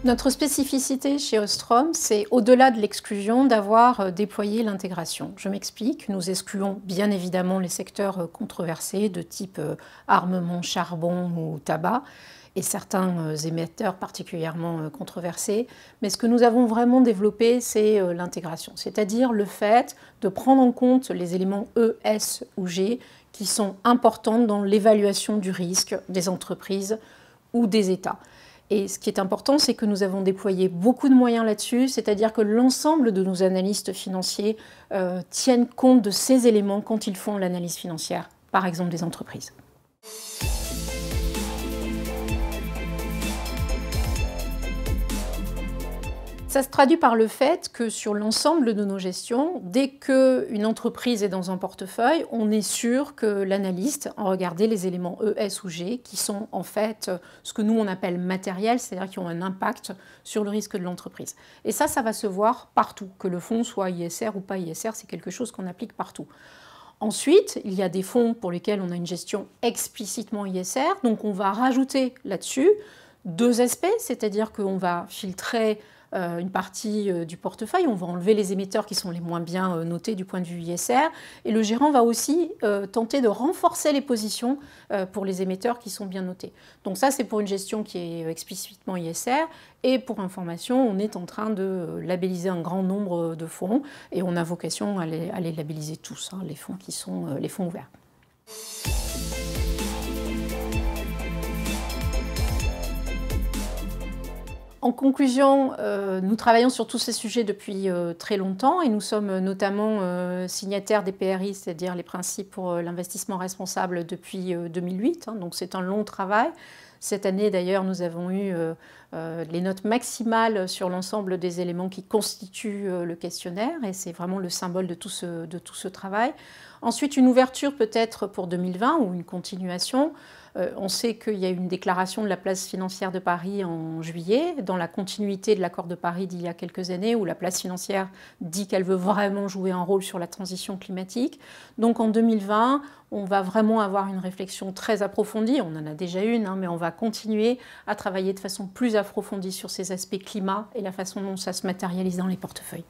Notre spécificité chez Ostrom, c'est au-delà de l'exclusion d'avoir déployé l'intégration. Je m'explique, nous excluons bien évidemment les secteurs controversés de type armement, charbon ou tabac et certains émetteurs particulièrement controversés. Mais ce que nous avons vraiment développé, c'est l'intégration, c'est-à-dire le fait de prendre en compte les éléments E, S ou G qui sont importants dans l'évaluation du risque des entreprises ou des États. Et ce qui est important, c'est que nous avons déployé beaucoup de moyens là-dessus, c'est-à-dire que l'ensemble de nos analystes financiers tiennent compte de ces éléments quand ils font l'analyse financière, par exemple des entreprises. Ça se traduit par le fait que sur l'ensemble de nos gestions, dès qu'une entreprise est dans un portefeuille, on est sûr que l'analyste a regardé les éléments E, S ou G, qui sont en fait ce que nous on appelle matériels, c'est-à-dire qui ont un impact sur le risque de l'entreprise. Et ça va se voir partout, que le fonds soit ISR ou pas ISR, c'est quelque chose qu'on applique partout. Ensuite, il y a des fonds pour lesquels on a une gestion explicitement ISR, donc on va rajouter là-dessus deux aspects, c'est-à-dire qu'on va filtrer une partie du portefeuille, on va enlever les émetteurs qui sont les moins bien notés du point de vue ISR, et le gérant va aussi tenter de renforcer les positions pour les émetteurs qui sont bien notés. Donc ça, c'est pour une gestion qui est explicitement ISR, et pour information, on est en train de labelliser un grand nombre de fonds, et on a vocation à les labelliser tous, hein, les fonds qui sont les fonds ouverts. En conclusion, nous travaillons sur tous ces sujets depuis très longtemps et nous sommes notamment signataires des PRI, c'est-à-dire les principes pour l'investissement responsable depuis 2008. Hein, donc c'est un long travail. Cette année d'ailleurs, nous avons eu les notes maximales sur l'ensemble des éléments qui constituent le questionnaire et c'est vraiment le symbole de tout ce travail. Ensuite, une ouverture peut-être pour 2020 ou une continuation. On sait qu'il y a eu une déclaration de la place financière de Paris en juillet, dans la continuité de l'accord de Paris d'il y a quelques années, où la place financière dit qu'elle veut vraiment jouer un rôle sur la transition climatique. Donc en 2020, on va vraiment avoir une réflexion très approfondie, on en a déjà une, hein, mais on va continuer à travailler de façon plus approfondie sur ces aspects climat et la façon dont ça se matérialise dans les portefeuilles.